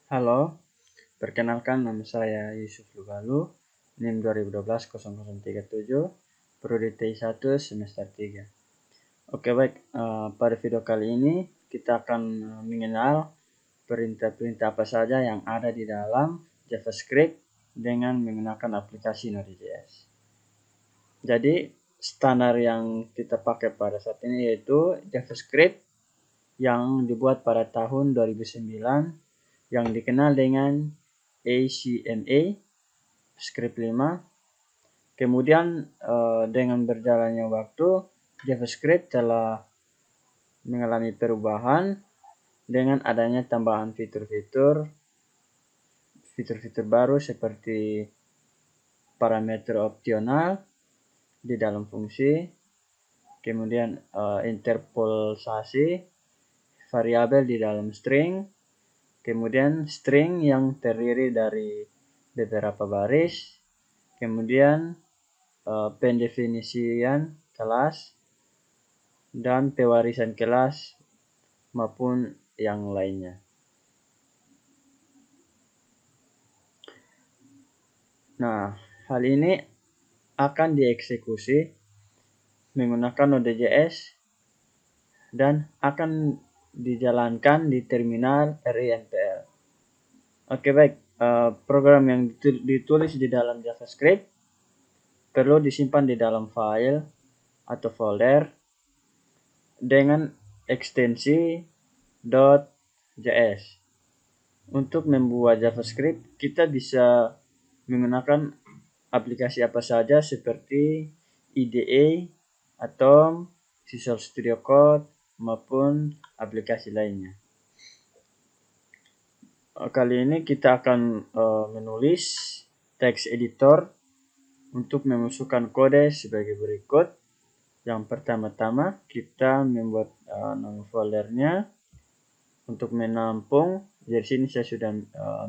Halo, perkenalkan nama saya Yusuf Lugalu, NIM 2012-0037, Prodi TI1 semester 3. Oke baik, pada video kali ini kita akan mengenal perintah-perintah apa saja yang ada di dalam JavaScript dengan menggunakan aplikasi Node.js. Jadi standar yang kita pakai pada saat ini yaitu JavaScript yang dibuat pada tahun 2009 yang dikenal dengan ACMA script 5. Kemudian dengan berjalannya waktu, JavaScript telah mengalami perubahan dengan adanya tambahan fitur-fitur baru seperti parameter opsional di dalam fungsi, kemudian interpolasi variabel di dalam string, kemudian string yang terdiri dari beberapa baris, kemudian pendefinisian kelas dan pewarisan kelas maupun yang lainnya. Nah, hal ini akan dieksekusi menggunakan Node.js dan akan dijalankan di terminal RINPL. Oke baik, program yang ditulis di dalam JavaScript perlu disimpan di dalam file atau folder dengan ekstensi .js. Untuk membuat JavaScript, kita bisa menggunakan aplikasi apa saja seperti IDE, Atom, Visual Studio Code, maupun aplikasi lainnya. Kali ini kita akan menulis text editor untuk memasukkan kode sebagai berikut. Yang pertama-tama kita membuat nama foldernya untuk menampung. Dari sini saya sudah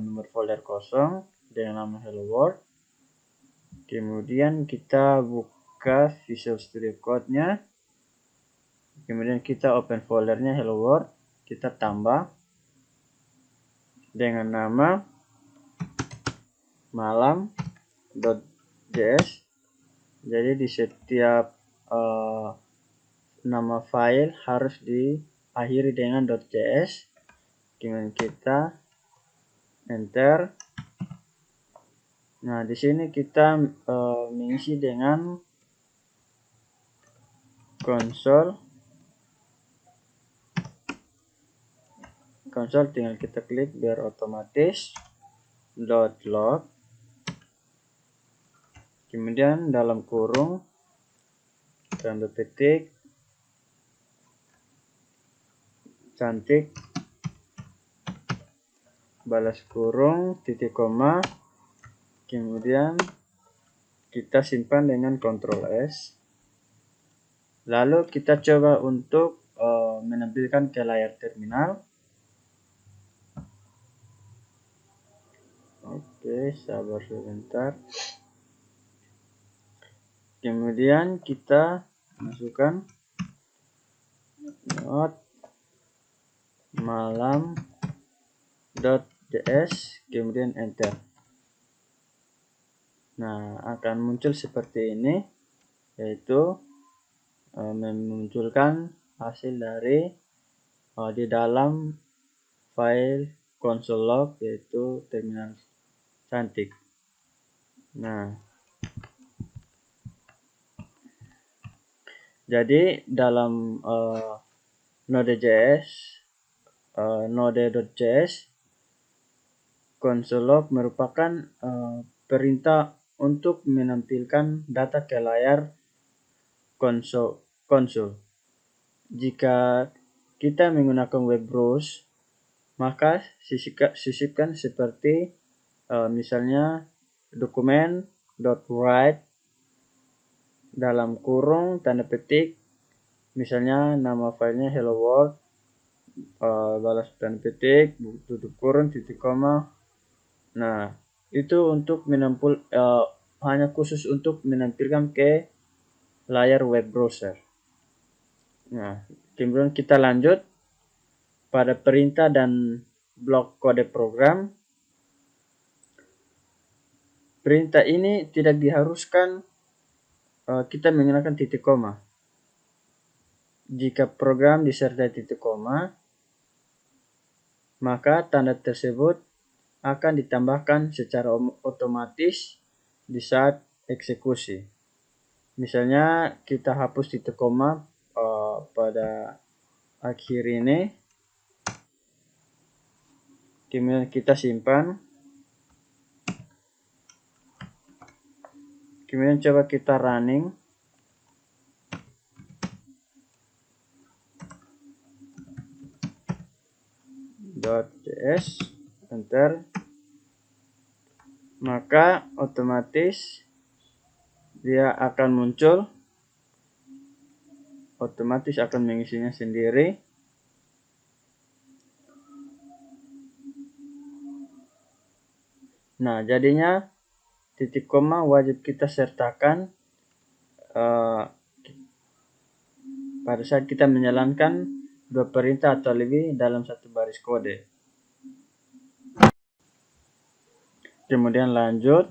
membuat folder kosong dengan nama Hello World. Kemudian kita buka Visual Studio Code-nya. Kemudian kita open foldernya Hello World. Kita tambah dengan nama malam.js. Jadi di setiap nama file harus diakhiri dengan .js. Kemudian kita enter. Nah, di sini kita mengisi dengan konsol tinggal kita klik biar otomatis .log. Kemudian dalam kurung tanda petik cantik balas kurung titik koma, kemudian kita simpan dengan Ctrl S. Lalu kita coba untuk menampilkan ke layar terminal. Oke, sabar sebentar. Kemudian kita masukkan node malam.js, kemudian enter. Nah, akan muncul seperti ini, yaitu memunculkan hasil dari di dalam file console log, yaitu terminal cantik. Nah, jadi dalam Node.js, Node.js, console log merupakan perintah untuk menampilkan data ke layar konsol. Jika kita menggunakan web browser, maka sisipkan seperti misalnya dokumen.write dalam kurung tanda petik, misalnya nama filenya hello world, balas tanda petik, tutup kurung titik koma. Nah, itu untuk hanya khusus untuk menampilkan ke layar web browser. Nah, kemudian kita lanjut pada perintah dan blok kode program. Perintah ini tidak diharuskan kita menggunakan titik koma. Jika program disertai titik koma, maka tanda tersebut akan ditambahkan secara otomatis di saat eksekusi. Misalnya kita hapus titik koma pada akhir ini, kemudian kita simpan, kemudian coba kita running. .js, enter, maka otomatis dia akan muncul, otomatis akan mengisinya sendiri. Nah, jadinya titik koma wajib kita sertakan pada saat kita menjalankan dua perintah atau lebih dalam satu baris kode. Kemudian lanjut,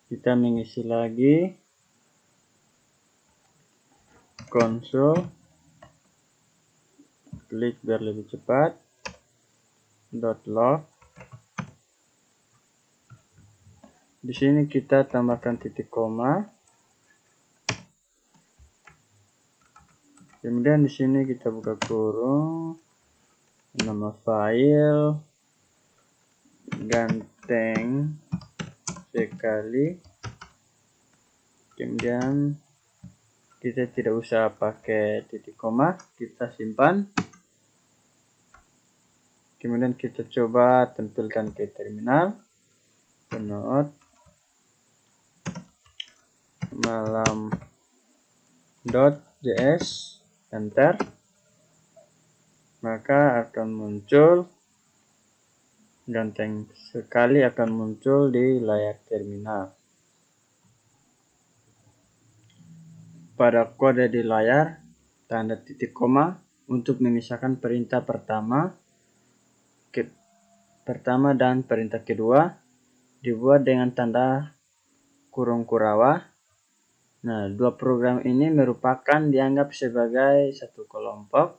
kita mengisi lagi konsol, klik biar lebih cepat, .log. Di sini kita tambahkan titik koma. Kemudian di sini kita buka kurung, nama file, ganteng sekali. Kemudian kita tidak usah pakai titik koma, kita simpan. Kemudian kita coba tampilkan ke terminal. malam.js, enter, maka akan muncul ganteng sekali, akan muncul di layar terminal. Pada kode di layar, tanda titik koma untuk memisahkan perintah pertama dan perintah kedua dibuat dengan tanda kurung kurawa. Nah, dua program ini merupakan dianggap sebagai satu kelompok.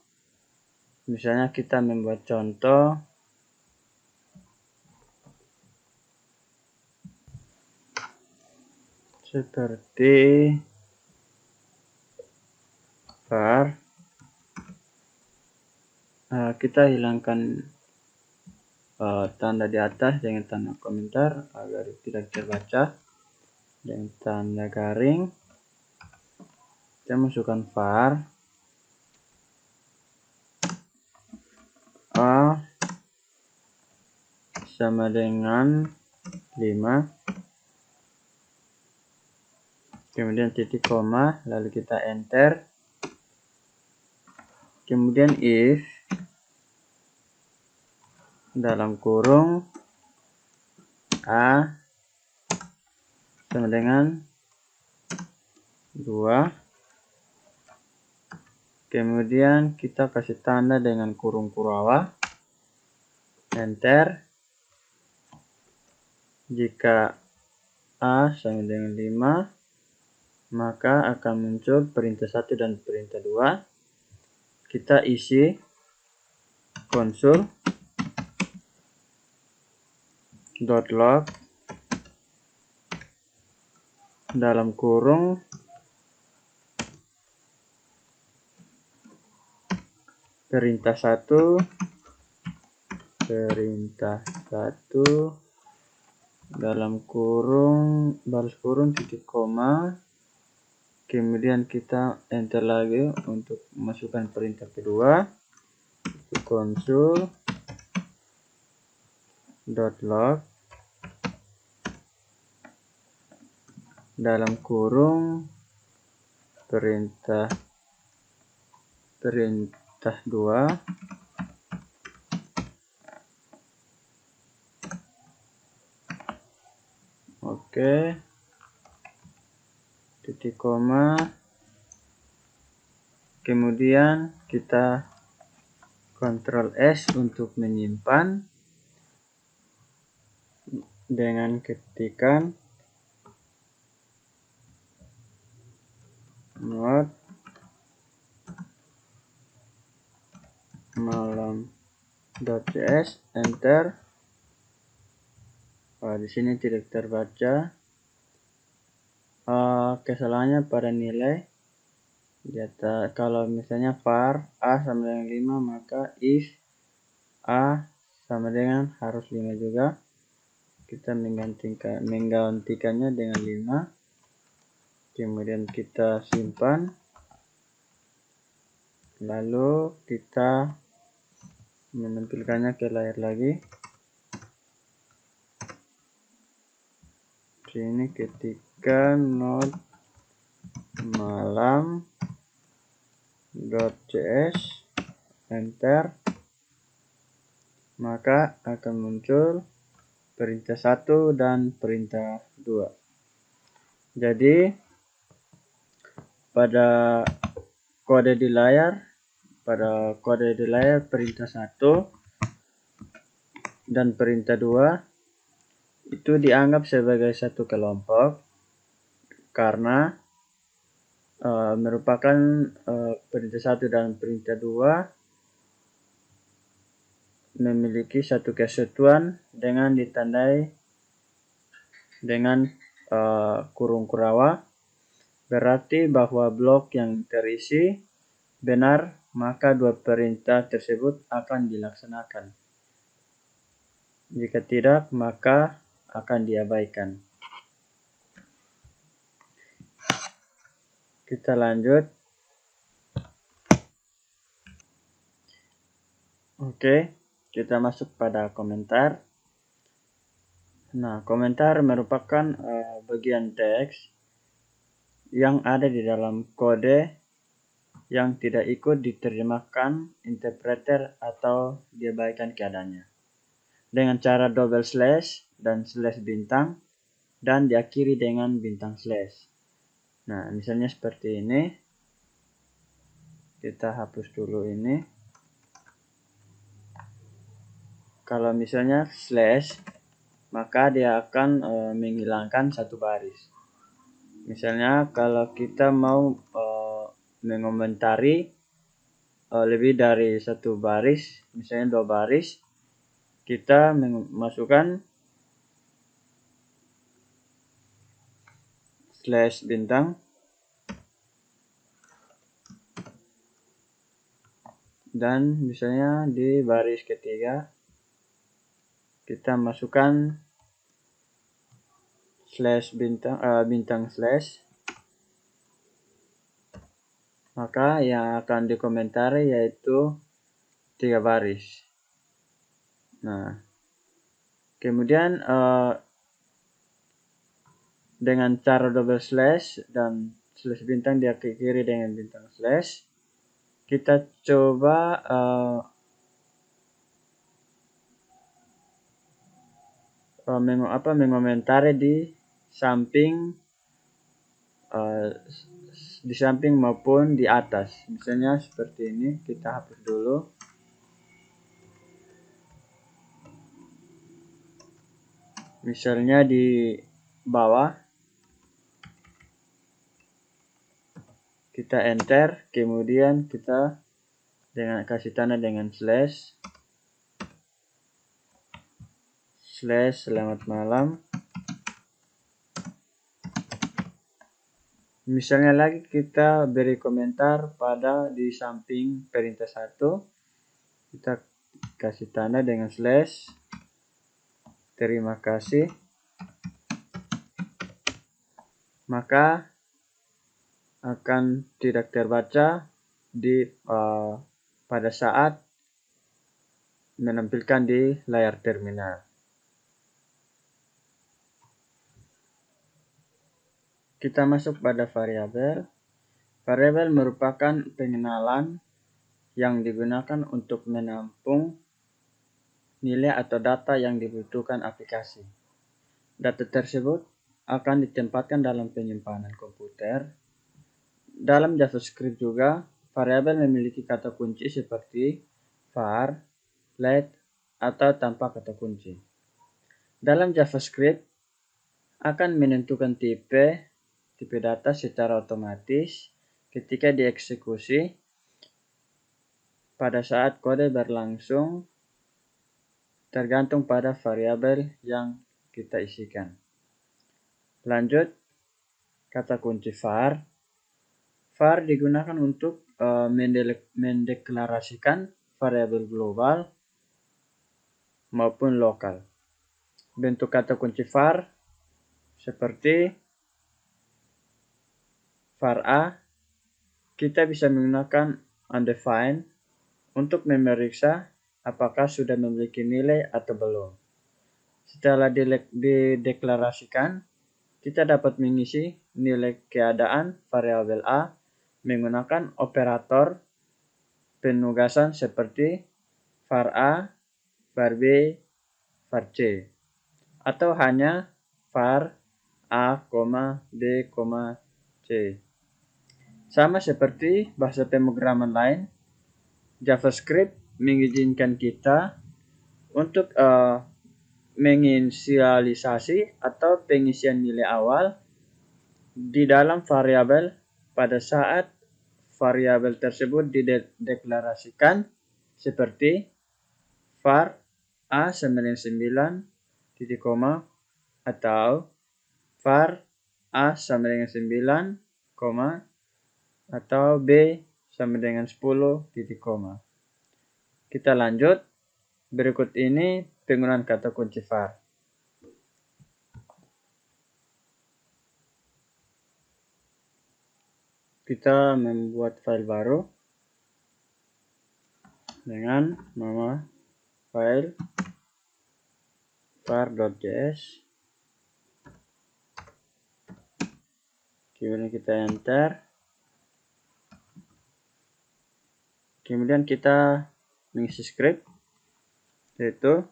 Misalnya kita membuat contoh seperti var. Kita hilangkan tanda di atas dengan tanda komentar agar tidak terbaca, dengan tanda garing. Kita masukkan var a sama dengan 5, kemudian titik koma, lalu kita enter, kemudian if dalam kurung a sama dengan 2, kemudian kita kasih tanda dengan kurung kurawa, enter. Jika a sama dengan 5, maka akan muncul perintah 1 dan perintah 2. Kita isi konsol .log dalam kurung perintah 1 dalam kurung baris kurung titik koma, kemudian kita enter lagi untuk memasukkan perintah kedua, konsol .log dalam kurung perintah 2. Oke, titik koma, kemudian kita Ctrl S untuk menyimpan dengan ketikan node malam.cs, enter. Di sini tidak terbaca. Kesalahannya pada nilai. Kalau misalnya var a sama dengan 5, maka if a sama dengan harus 5 juga. Kita menggantikannya dengan 5. Kemudian kita simpan. Lalu kita menampilkannya ke layar lagi. Sini ketika node malam.cs, enter, maka akan muncul perintah 1 dan perintah 2. Jadi pada kode di layar perintah 1 dan perintah 2 itu dianggap sebagai satu kelompok karena merupakan perintah 1 dan perintah 2 memiliki satu kesatuan dengan ditandai dengan kurung kurawa, berarti bahwa blok yang terisi benar, maka dua perintah tersebut akan dilaksanakan. Jika tidak, maka akan diabaikan. Kita lanjut. Oke, kita masuk pada komentar. Nah, komentar merupakan bagian teks yang ada di dalam kode yang tidak ikut diterjemahkan interpreter atau diabaikan keadaannya, dengan cara double slash dan slash bintang, dan diakhiri dengan bintang slash. Nah, misalnya seperti ini. Kita hapus dulu ini. Kalau misalnya slash, maka dia akan menghilangkan satu baris. Misalnya kalau kita mau mengomentari lebih dari satu baris, misalnya 2 baris, kita masukkan slash bintang dan misalnya di baris ketiga kita masukkan slash bintang slash, maka yang akan dikomentari yaitu 3 baris. Nah, kemudian dengan cara double slash dan slash bintang diakhiri dengan bintang slash, kita coba mengomentari di samping maupun di atas. Misalnya seperti ini, kita hapus dulu. Misalnya di bawah, kita enter, kemudian kita kasih tanda dengan slash selamat malam. Misalnya lagi kita beri komentar pada di samping perintah 1, kita kasih tanda dengan slash terima kasih, maka akan tidak terbaca pada saat menampilkan di layar terminal. Kita masuk pada variabel. Variabel merupakan pengenalan yang digunakan untuk menampung nilai atau data yang dibutuhkan aplikasi. Data tersebut akan ditempatkan dalam penyimpanan komputer. Dalam JavaScript juga, variabel memiliki kata kunci seperti var, let, atau tanpa kata kunci. Dalam JavaScript akan menentukan tipe data secara otomatis ketika dieksekusi pada saat kode berlangsung tergantung pada variabel yang kita isikan. Lanjut, kata kunci var. Var digunakan untuk mendeklarasikan variabel global maupun lokal. Bentuk kata kunci var seperti var a, kita bisa menggunakan undefined untuk memeriksa apakah sudah memiliki nilai atau belum. Setelah dideklarasikan, kita dapat mengisi nilai keadaan variabel a menggunakan operator penugasan seperti var a, var b, var c, atau hanya var a, b, c. Sama seperti bahasa pemrograman lain, JavaScript mengizinkan kita untuk menginisialisasi atau pengisian nilai awal di dalam variabel pada saat variabel tersebut dideklarasikan seperti var a sama dengan 9 titik koma atau var a sama dengan 9 koma atau b sama dengan 10 titik koma. Kita lanjut. Berikut ini penggunaan kata kunci var. Kita membuat file baru dengan nama file var.js. Kemudian kita enter. Kemudian kita mengisi script, yaitu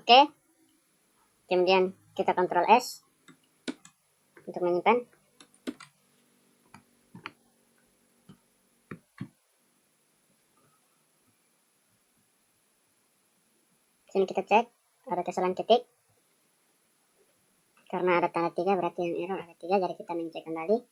Oke. Kemudian kita Ctrl S untuk menyimpan. Sini kita cek ada kesalahan ketik. Karena ada tanda 3 berarti yang error ada 3, jadi kita mencek kembali.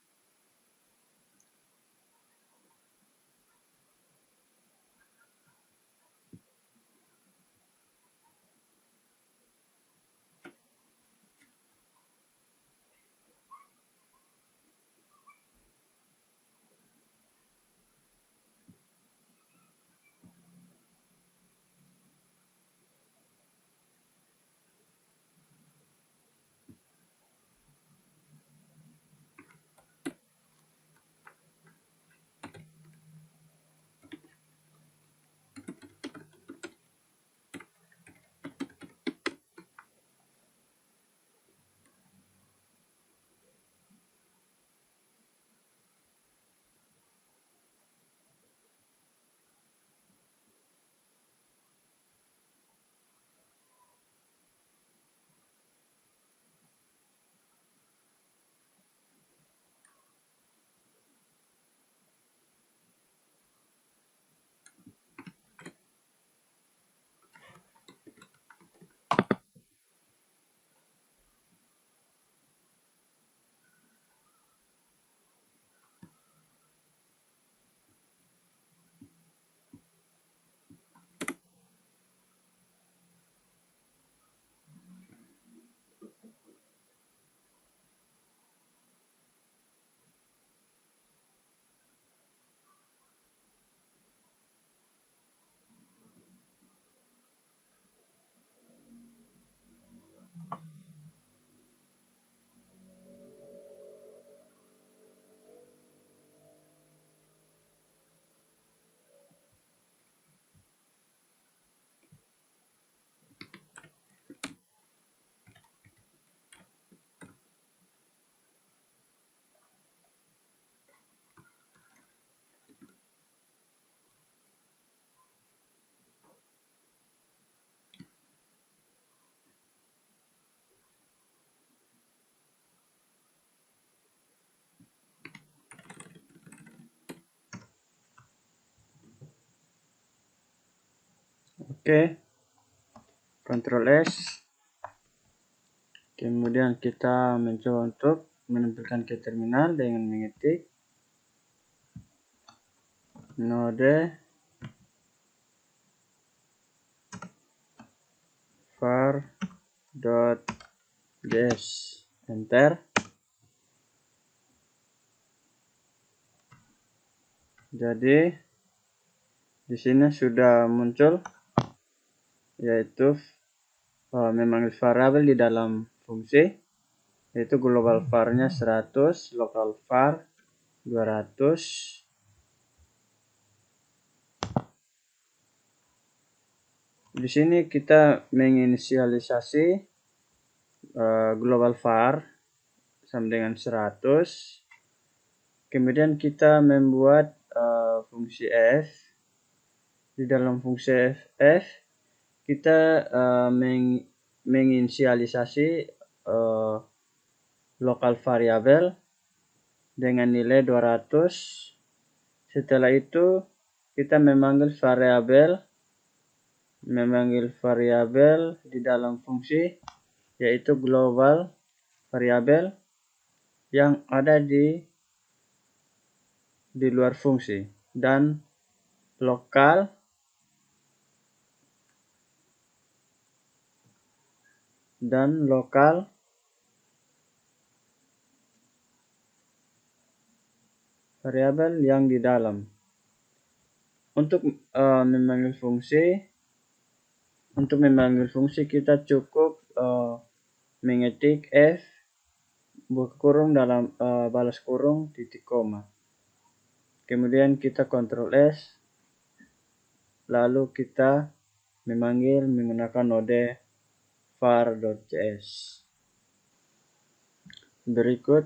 Oke, Ctrl S. Kemudian kita mencoba untuk menampilkan ke terminal dengan mengetik node var.js, enter. Jadi di sini sudah muncul, yaitu memanggil variabel di dalam fungsi, yaitu global var-nya 100, local var 200. Di sini kita menginisialisasi global var sama dengan 100. Kemudian kita membuat fungsi f. Di dalam fungsi f kita menginisialisasi lokal variabel dengan nilai 200. Setelah itu kita memanggil variabel di dalam fungsi, yaitu global variabel yang ada di luar fungsi, dan lokal variabel yang di dalam. Untuk memanggil fungsi kita cukup mengetik f buka kurung dalam balas kurung titik koma. Kemudian kita Ctrl S, lalu kita memanggil menggunakan node var.js. Berikut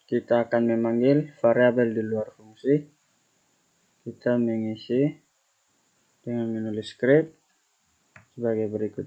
kita akan memanggil variabel di luar fungsi. Kita mengisi dengan menulis script sebagai berikut.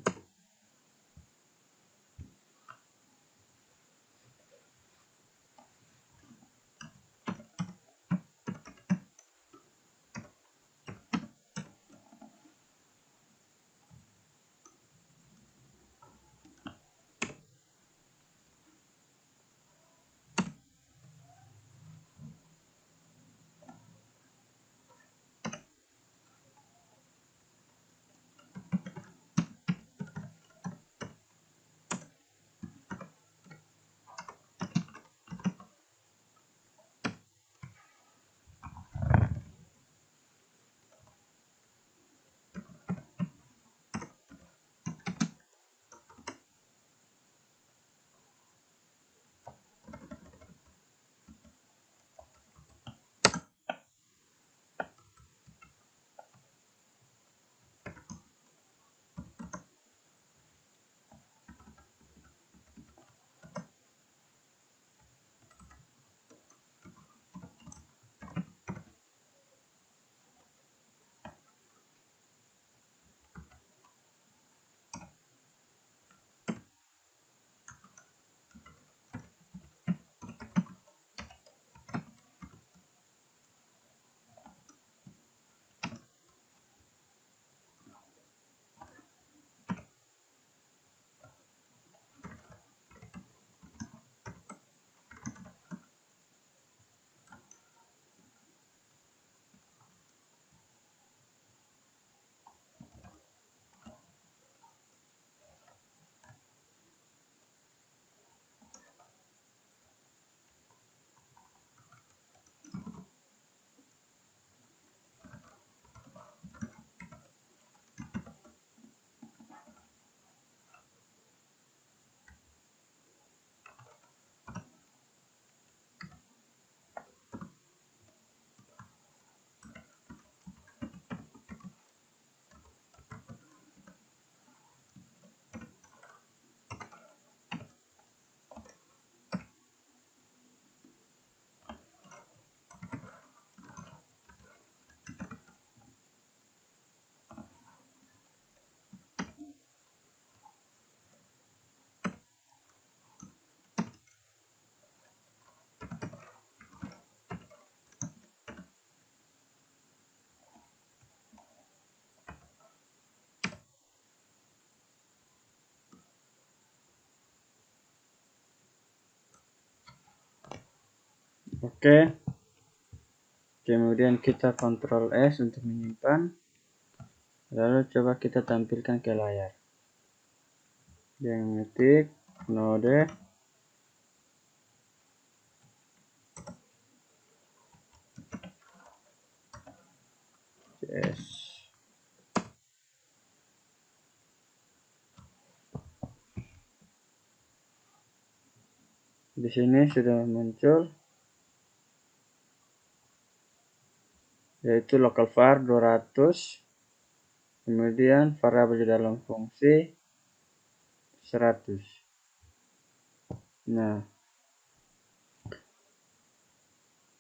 Oke, kemudian kita Ctrl S untuk menyimpan, lalu coba kita tampilkan ke layar. Yang ngetik node JS. Di sini sudah muncul, yaitu local var 200, kemudian variabel di dalam fungsi 100. Nah,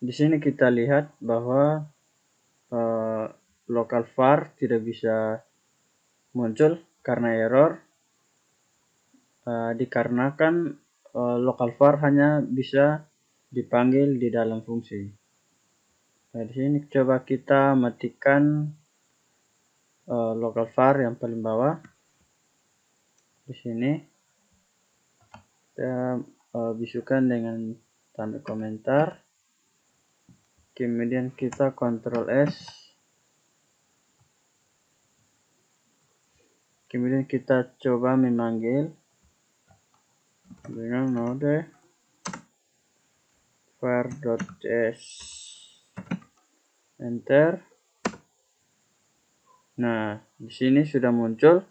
di sini kita lihat bahwa local var tidak bisa muncul karena error, dikarenakan local var hanya bisa dipanggil di dalam fungsi. Nah, di sini coba kita matikan local var yang paling bawah. Di sini kita bisukan dengan tanda komentar. Kemudian kita Ctrl S. Kemudian kita coba memanggil dengan node var.js. Enter. Nah, di sini sudah muncul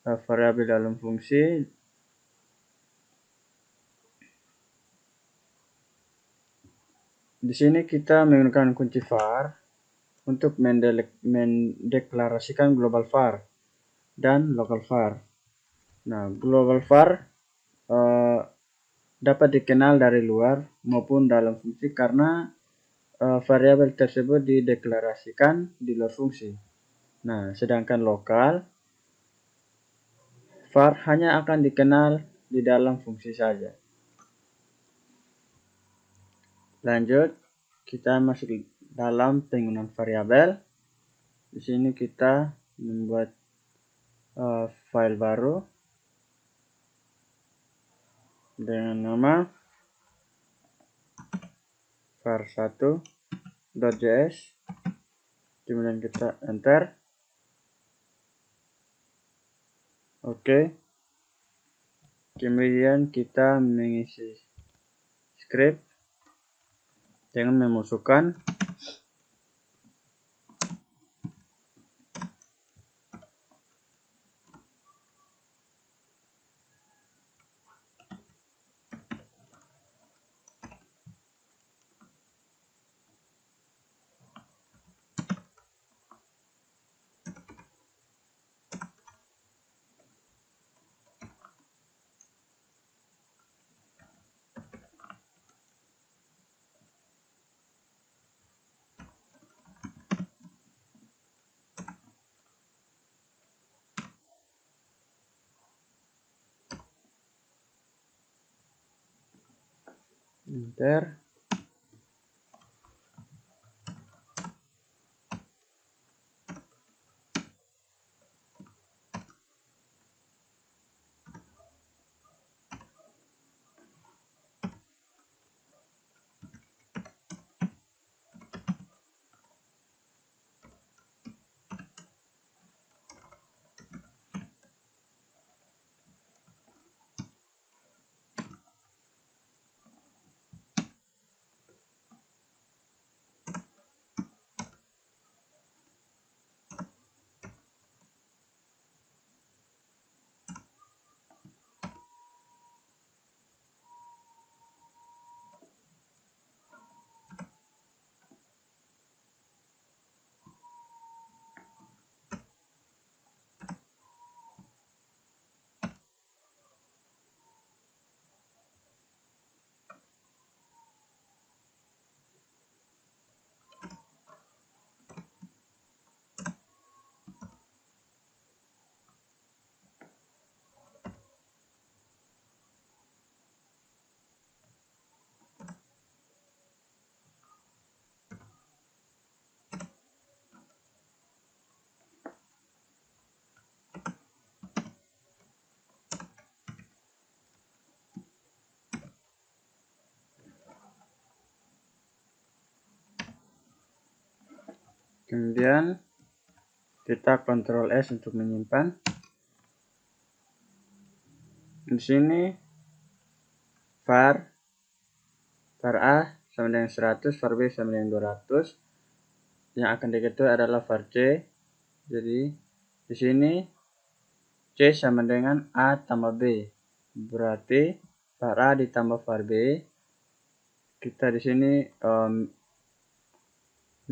variabel dalam fungsi. Di sini kita menggunakan kunci var untuk mendeklarasikan global var dan local var. Nah, global var dapat dikenal dari luar maupun dalam fungsi karena variabel tersebut dideklarasikan di luar fungsi. Nah, sedangkan lokal var hanya akan dikenal di dalam fungsi saja. Lanjut, kita masuk dalam penggunaan variabel. Di sini kita membuat file baru dengan nama var1.js. Kemudian kita enter. Oke. Kemudian kita mengisi script dengan memasukkan enter. Kemudian kita Ctrl S untuk menyimpan. Di sini var A sama dengan 100, var B sama dengan 200. Yang akan diketahui adalah var C. Jadi di sini C sama dengan A tambah B. Berarti var A ditambah var B. Kita di sini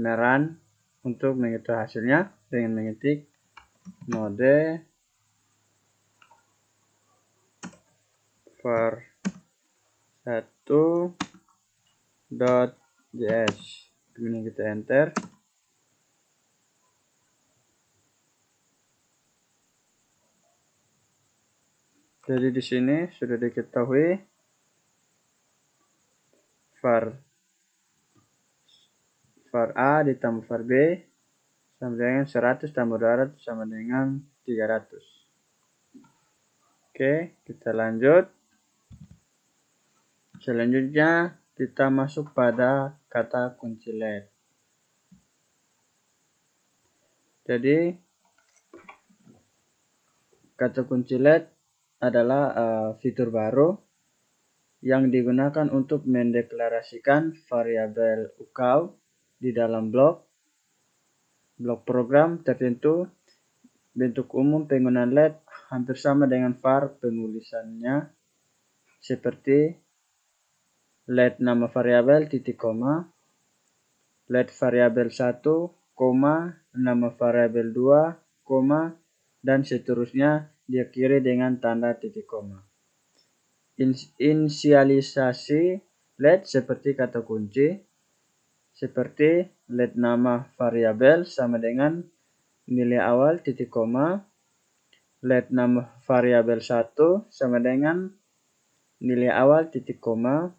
merun untuk mengetahui hasilnya dengan mengetik node var 1.js. Kemudian kita enter. Jadi di sini sudah diketahui var A ditambah var B sama dengan 100 tambah 200 sama dengan 300. Oke, kita lanjut. Selanjutnya kita masuk pada kata kunci LED. Jadi kata kunci LED adalah fitur baru yang digunakan untuk mendeklarasikan variabel UCAW di dalam blok program tertentu. Bentuk umum penggunaan LED hampir sama dengan var penulisannya, seperti LED nama variabel titik koma, LED variabel 1, nama variabel 2, dan seterusnya diakhiri dengan tanda titik koma. Inisialisasi LED seperti kata kunci, seperti LED nama variabel sama dengan nilai awal titik koma, LED nama variabel 1 sama dengan nilai awal titik koma,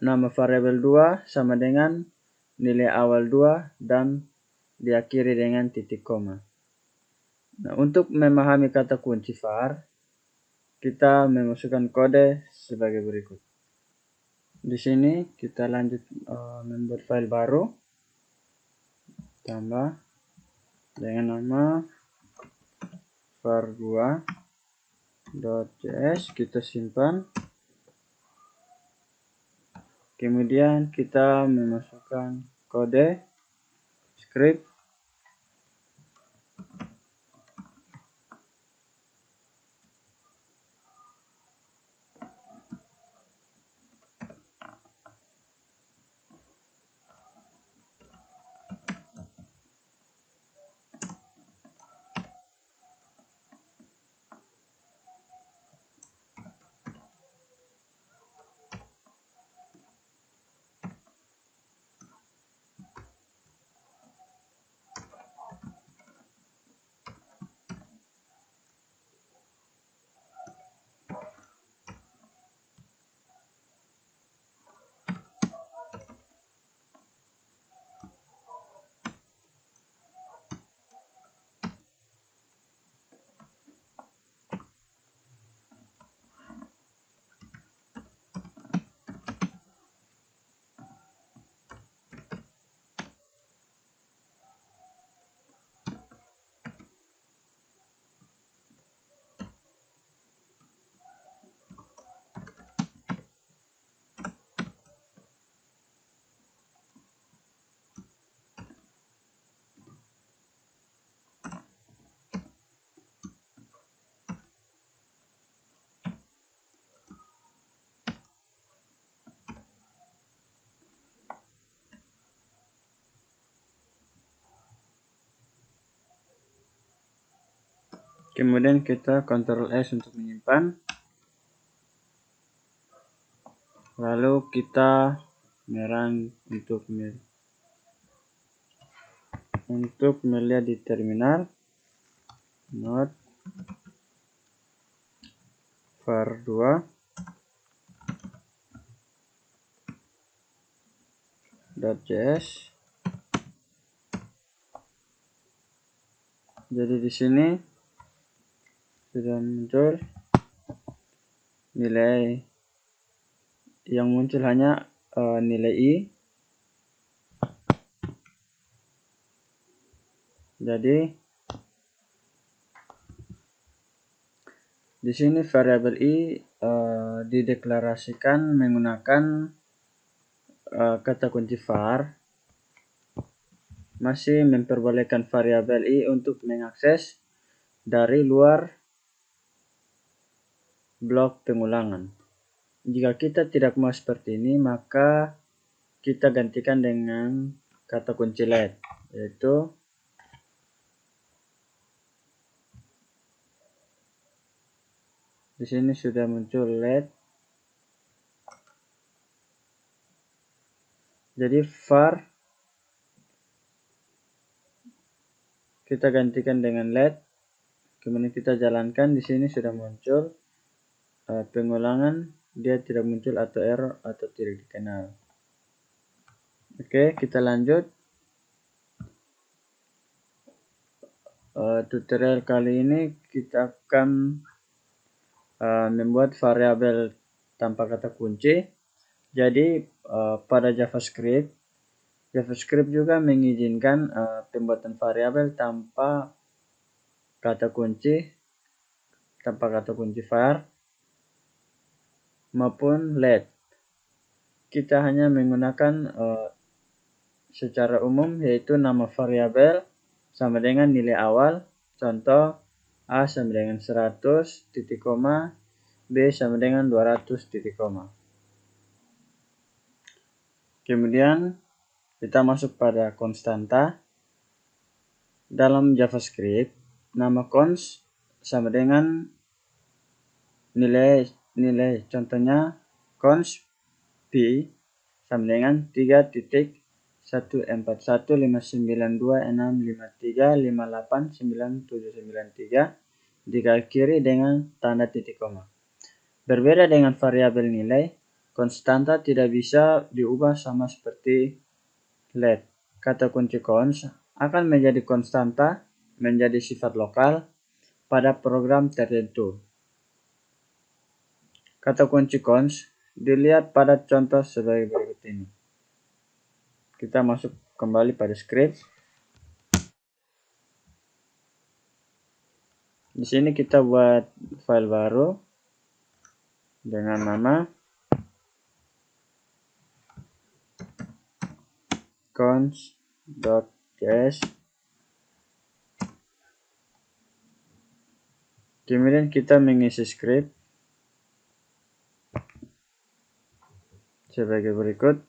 nama variabel 2 sama dengan nilai awal 2 dan diakhiri dengan titik koma. Nah, untuk memahami kata kunci var, kita memasukkan kode sebagai berikut. Di sini kita lanjut membuat file baru, tambah dengan nama var2.js, kita simpan. Kemudian kita memasukkan kode script. Kemudian kita Ctrl S untuk menyimpan. Lalu kita merun untuk melihat di terminal node var2.js. Jadi di sini sudah muncul nilai, yang muncul hanya nilai i. Jadi di sini variabel i dideklarasikan menggunakan kata kunci var, masih memperbolehkan variabel i untuk mengakses dari luar blok pengulangan. Jika kita tidak mau seperti ini, maka kita gantikan dengan kata kunci let, yaitu di sini sudah muncul let. Jadi var kita gantikan dengan let, kemudian kita jalankan. Di sini sudah muncul pengulangan, dia tidak muncul atau error atau tidak dikenal. Oke, kita lanjut. Tutorial kali ini kita akan membuat variabel tanpa kata kunci. Jadi pada JavaScript juga mengizinkan pembuatan variabel tanpa kata kunci var maupun let. Kita hanya menggunakan secara umum, yaitu nama variabel sama dengan nilai awal. Contoh, A sama dengan 100, titik koma, B sama dengan 200, titik koma. Kemudian kita masuk pada konstanta. Dalam JavaScript, nama const sama dengan nilai. Contohnya const p sama dengan 3.141592653589793 diakhiri dengan tanda titik koma. Berbeda dengan variabel nilai, konstanta tidak bisa diubah sama seperti let. Kata kunci const akan menjadi konstanta, menjadi sifat lokal pada program tertentu. Kata kunci const dilihat pada contoh sebagai berikut ini. Kita masuk kembali pada script. Di sini kita buat file baru dengan nama const.js. Kemudian kita mengisi script sebagai berikut.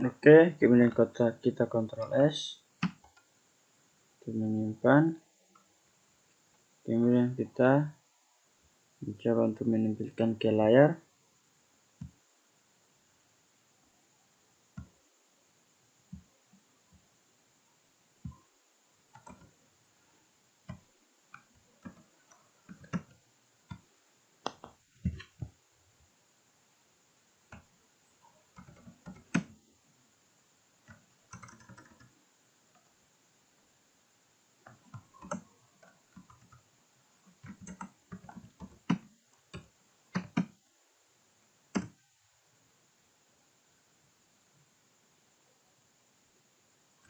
Oke, kemudian kita Ctrl S untuk menyimpan. Kemudian kita mencoba untuk menampilkan ke layar.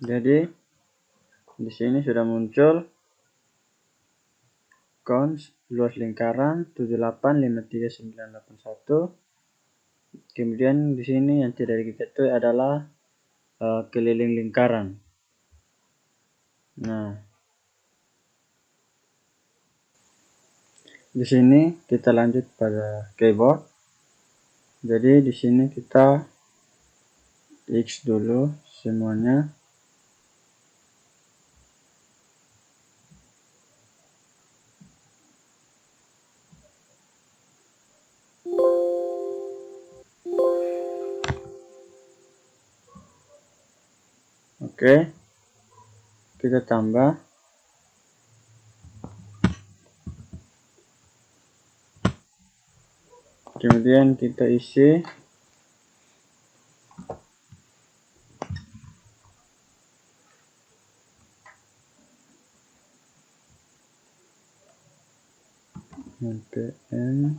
Jadi di sini sudah muncul cons luas lingkaran 7853981. Kemudian di sini yang tidak diketahui adalah keliling lingkaran. Nah, di sini kita lanjut pada keyboard. Jadi di sini kita X dulu semuanya. Oke, kita tambah. Kemudian kita isi npm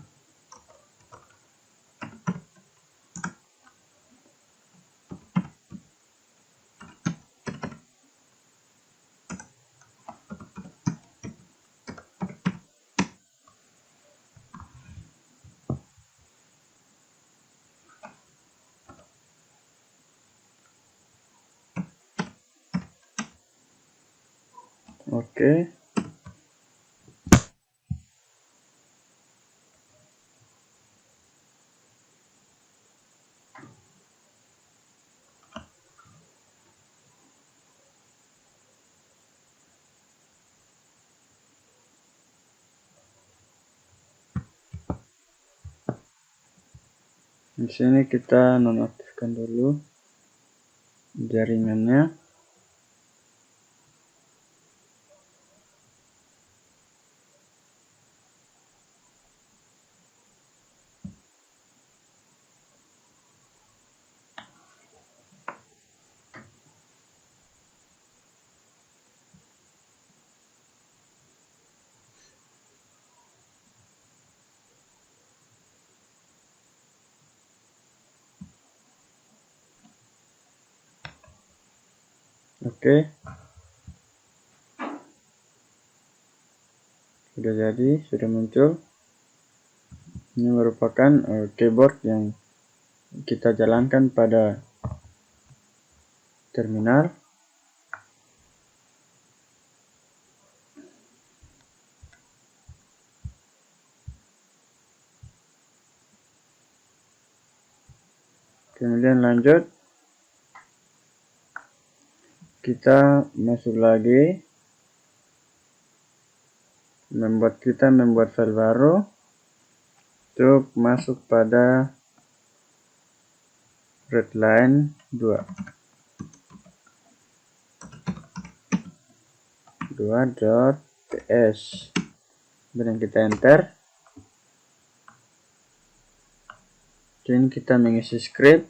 oke. Di sini kita nonaktifkan dulu jaringannya. Oke, sudah jadi, sudah muncul. Ini merupakan keyboard yang kita jalankan pada terminal. Kemudian lanjut, kita masuk lagi, kita membuat file baru untuk masuk pada readline 2.ts. Kemudian kita enter. Jadi kita mengisi script.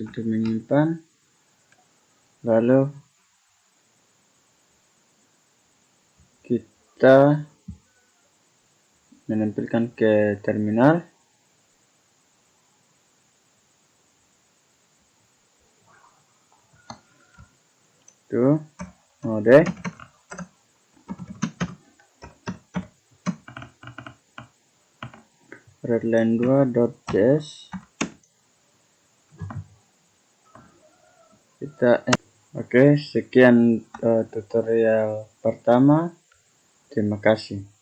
untuk menyimpan, lalu kita menampilkan ke terminal. Tuh, mode redline2.js. Oke, sekian tutorial pertama. Terima kasih.